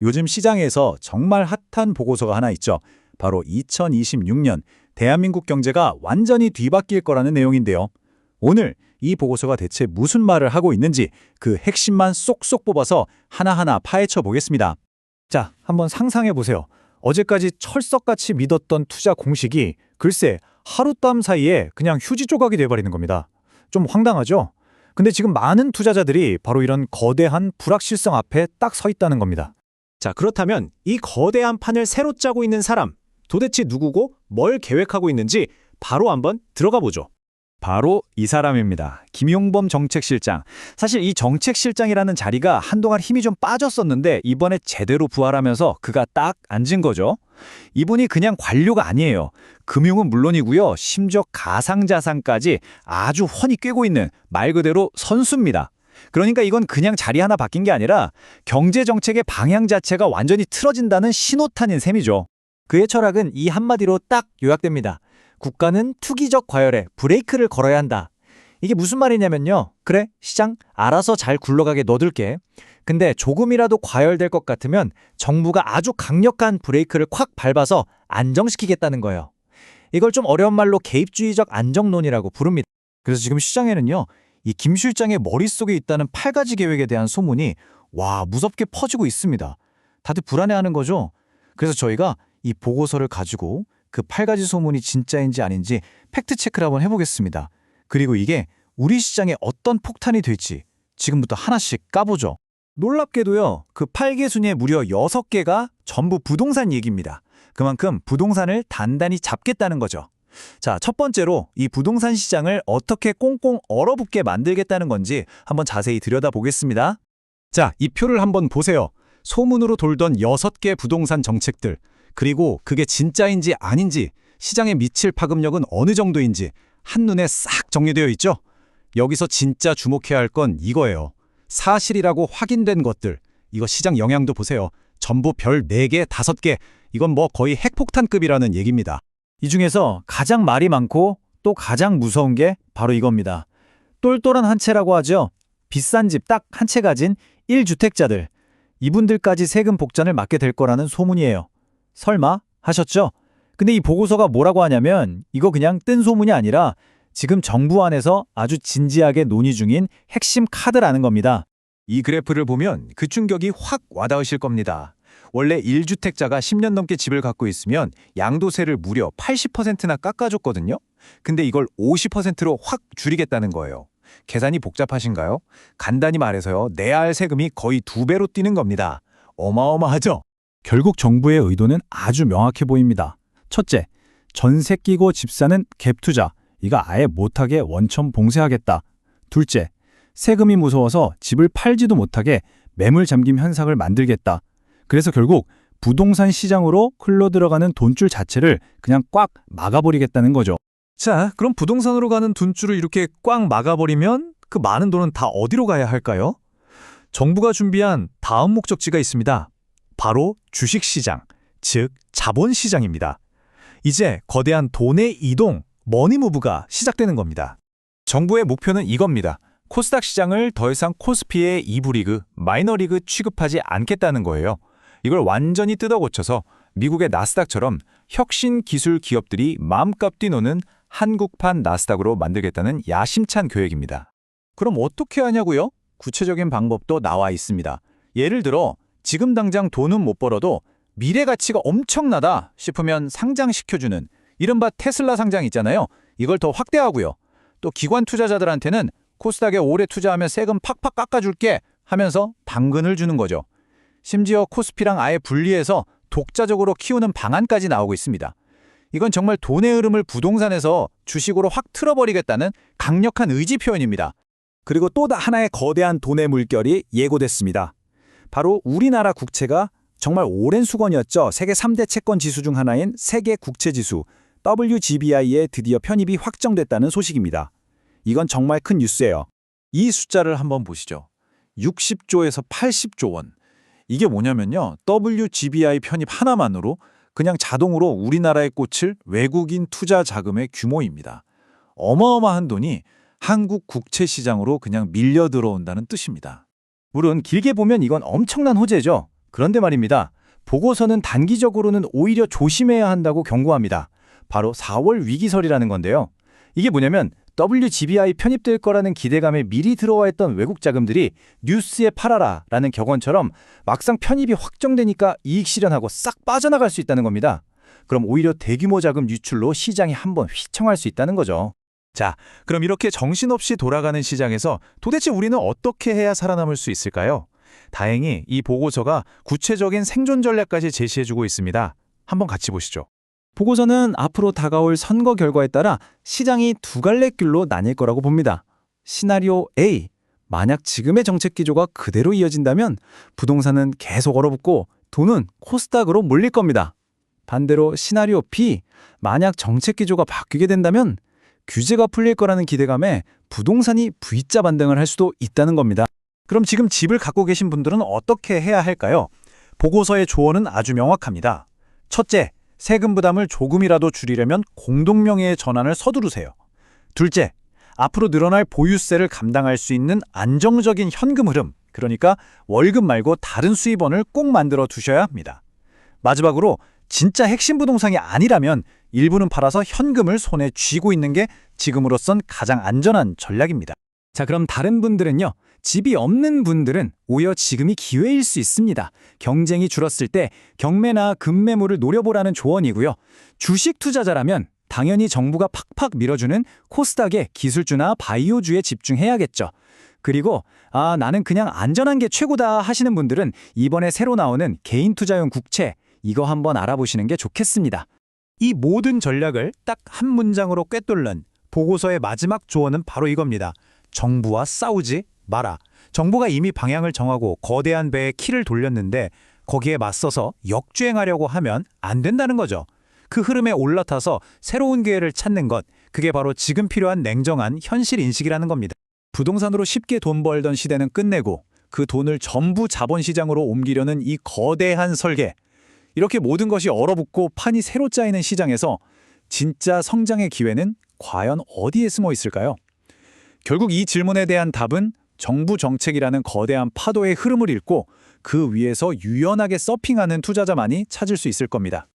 요즘 시장에서 정말 핫한 보고서가 하나 있죠. 바로 2026년 대한민국 경제가 완전히 뒤바뀔 거라는 내용인데요. 오늘 이 보고서가 대체 무슨 말을 하고 있는지 그 핵심만 쏙쏙 뽑아서 하나하나 파헤쳐 보겠습니다. 자, 한번 상상해 보세요. 어제까지 철석같이 믿었던 투자 공식이 글쎄 하룻밤 사이에 그냥 휴지 조각이 돼버리는 겁니다. 좀 황당하죠? 근데 지금 많은 투자자들이 바로 이런 거대한 불확실성 앞에 딱 서 있다는 겁니다. 자, 그렇다면 이 거대한 판을 새로 짜고 있는 사람, 도대체 누구고 뭘 계획하고 있는지 바로 한번 들어가 보죠. 바로 이 사람입니다. 김용범 정책실장. 사실 이 정책실장이라는 자리가 한동안 힘이 좀 빠졌었는데 이번에 제대로 부활하면서 그가 딱 앉은 거죠. 이분이 그냥 관료가 아니에요. 금융은 물론이고요. 심지어 가상자산까지 아주 훤히 꿰고 있는 말 그대로 선수입니다. 그러니까 이건 그냥 자리 하나 바뀐 게 아니라 경제정책의 방향 자체가 완전히 틀어진다는 신호탄인 셈이죠. 그의 철학은 이 한마디로 딱 요약됩니다. 국가는 투기적 과열에 브레이크를 걸어야 한다. 이게 무슨 말이냐면요. 그래, 시장 알아서 잘 굴러가게 놔둘게. 근데 조금이라도 과열될 것 같으면 정부가 아주 강력한 브레이크를 콱 밟아서 안정시키겠다는 거예요. 이걸 좀 어려운 말로 개입주의적 안정론이라고 부릅니다. 그래서 지금 시장에는요. 이 김 실장의 머릿속에 있다는 8가지 계획에 대한 소문이 무섭게 퍼지고 있습니다. 다들 불안해하는 거죠. 그래서 저희가 이 보고서를 가지고 그 8가지 소문이 진짜인지 아닌지 팩트체크를 한번 해보겠습니다. 그리고 이게 우리 시장에 어떤 폭탄이 될지 지금부터 하나씩 까보죠. 놀랍게도요. 그 8개 순위에 무려 6개가 전부 부동산 얘기입니다. 그만큼 부동산을 단단히 잡겠다는 거죠. 자, 첫 번째로 이 부동산 시장을 어떻게 꽁꽁 얼어붙게 만들겠다는 건지 한번 자세히 들여다보겠습니다. 자, 이 표를 한번 보세요. 소문으로 돌던 6개 부동산 정책들, 그리고 그게 진짜인지 아닌지, 시장에 미칠 파급력은 어느 정도인지 한눈에 싹 정리되어 있죠? 여기서 진짜 주목해야 할 건 이거예요. 사실이라고 확인된 것들, 이거 시장 영향도 보세요. 전부 별 4개, 5개, 이건 뭐 거의 핵폭탄급이라는 얘기입니다. 이 중에서 가장 말이 많고 또 가장 무서운 게 바로 이겁니다. 똘똘한 한 채라고 하죠. 비싼 집 딱 한 채 가진 1주택자들. 이분들까지 세금 복전을 맡게 될 거라는 소문이에요. 설마 하셨죠? 근데 이 보고서가 뭐라고 하냐면 이거 그냥 뜬 소문이 아니라 지금 정부 안에서 아주 진지하게 논의 중인 핵심 카드라는 겁니다. 이 그래프를 보면 그 충격이 확 와닿으실 겁니다. 원래 1주택자가 10년 넘게 집을 갖고 있으면 양도세를 무려 80%나 깎아줬거든요. 근데 이걸 50%로 확 줄이겠다는 거예요. 계산이 복잡하신가요? 간단히 말해서요. 내야 할 세금이 거의 2배로 뛰는 겁니다. 어마어마하죠? 결국 정부의 의도는 아주 명확해 보입니다. 첫째, 전세 끼고 집 사는 갭 투자. 이거 아예 못하게 원천 봉쇄하겠다. 둘째, 세금이 무서워서 집을 팔지도 못하게 매물 잠김 현상을 만들겠다. 그래서 결국 부동산 시장으로 흘러들어가는 돈줄 자체를 그냥 꽉 막아버리겠다는 거죠. 자, 그럼 부동산으로 가는 돈줄을 이렇게 꽉 막아버리면 그 많은 돈은 다 어디로 가야 할까요? 정부가 준비한 다음 목적지가 있습니다. 바로 주식시장, 즉 자본시장입니다. 이제 거대한 돈의 이동, 머니무브가 시작되는 겁니다. 정부의 목표는 이겁니다. 코스닥 시장을 더 이상 코스피의 2부 리그, 마이너리그 취급하지 않겠다는 거예요. 이걸 완전히 뜯어고쳐서 미국의 나스닥처럼 혁신 기술 기업들이 마음껏 뛰노는 한국판 나스닥으로 만들겠다는 야심찬 계획입니다. 그럼 어떻게 하냐고요? 구체적인 방법도 나와 있습니다. 예를 들어 지금 당장 돈은 못 벌어도 미래 가치가 엄청나다 싶으면 상장시켜주는 이른바 테슬라 상장 있잖아요. 이걸 더 확대하고요. 또 기관 투자자들한테는 코스닥에 오래 투자하면 세금 팍팍 깎아줄게 하면서 당근을 주는 거죠. 심지어 코스피랑 아예 분리해서 독자적으로 키우는 방안까지 나오고 있습니다. 이건 정말 돈의 흐름을 부동산에서 주식으로 확 틀어버리겠다는 강력한 의지 표현입니다. 그리고 또 하나의 거대한 돈의 물결이 예고됐습니다. 바로 우리나라 국채가 정말 오랜 수건이었죠. 세계 3대 채권 지수 중 하나인 세계 국채 지수 WGBI에 드디어 편입이 확정됐다는 소식입니다. 이건 정말 큰 뉴스예요. 이 숫자를 한번 보시죠. 60조에서 80조 원. 이게 뭐냐면요. WGBI 편입 하나만으로 그냥 자동으로 우리나라에 꽂힐 외국인 투자 자금의 규모입니다. 어마어마한 돈이 한국 국채 시장으로 그냥 밀려 들어온다는 뜻입니다. 물론 길게 보면 이건 엄청난 호재죠. 그런데 말입니다. 보고서는 단기적으로는 오히려 조심해야 한다고 경고합니다. 바로 4월 위기설이라는 건데요. 이게 뭐냐면 WGBI 편입될 거라는 기대감에 미리 들어와 있던 외국 자금들이 뉴스에 팔아라라는 격언처럼 막상 편입이 확정되니까 이익 실현하고 싹 빠져나갈 수 있다는 겁니다. 그럼 오히려 대규모 자금 유출로 시장이 한번 휘청할 수 있다는 거죠. 자, 그럼 이렇게 정신없이 돌아가는 시장에서 도대체 우리는 어떻게 해야 살아남을 수 있을까요? 다행히 이 보고서가 구체적인 생존 전략까지 제시해주고 있습니다. 한번 같이 보시죠. 보고서는 앞으로 다가올 선거 결과에 따라 시장이 두 갈래 길로 나뉠 거라고 봅니다. 시나리오 A, 만약 지금의 정책 기조가 그대로 이어진다면 부동산은 계속 얼어붙고 돈은 코스닥으로 몰릴 겁니다. 반대로 시나리오 B, 만약 정책 기조가 바뀌게 된다면 규제가 풀릴 거라는 기대감에 부동산이 V자 반등을 할 수도 있다는 겁니다. 그럼 지금 집을 갖고 계신 분들은 어떻게 해야 할까요? 보고서의 조언은 아주 명확합니다. 첫째, 세금 부담을 조금이라도 줄이려면 공동명의의 전환을 서두르세요. 둘째, 앞으로 늘어날 보유세를 감당할 수 있는 안정적인 현금 흐름, 그러니까 월급 말고 다른 수입원을 꼭 만들어 두셔야 합니다. 마지막으로 진짜 핵심 부동산이 아니라면 일부는 팔아서 현금을 손에 쥐고 있는 게 지금으로선 가장 안전한 전략입니다. 자, 그럼 다른 분들은요? 집이 없는 분들은 오히려 지금이 기회일 수 있습니다. 경쟁이 줄었을 때 경매나 급매물을 노려보라는 조언이고요. 주식 투자자라면 당연히 정부가 팍팍 밀어주는 코스닥의 기술주나 바이오주에 집중해야겠죠. 그리고 나는 그냥 안전한 게 최고다 하시는 분들은 이번에 새로 나오는 개인 투자용 국채, 이거 한번 알아보시는 게 좋겠습니다. 이 모든 전략을 딱 한 문장으로 꿰뚫는 보고서의 마지막 조언은 바로 이겁니다. 정부와 싸우지 마라. 정부가 이미 방향을 정하고 거대한 배에 키를 돌렸는데 거기에 맞서서 역주행하려고 하면 안 된다는 거죠. 그 흐름에 올라타서 새로운 기회를 찾는 것, 그게 바로 지금 필요한 냉정한 현실 인식이라는 겁니다. 부동산으로 쉽게 돈 벌던 시대는 끝내고 그 돈을 전부 자본시장으로 옮기려는 이 거대한 설계. 이렇게 모든 것이 얼어붙고 판이 새로 짜이는 시장에서 진짜 성장의 기회는 과연 어디에 숨어 있을까요? 결국 이 질문에 대한 답은 정부 정책이라는 거대한 파도의 흐름을 읽고 그 위에서 유연하게 서핑하는 투자자만이 찾을 수 있을 겁니다.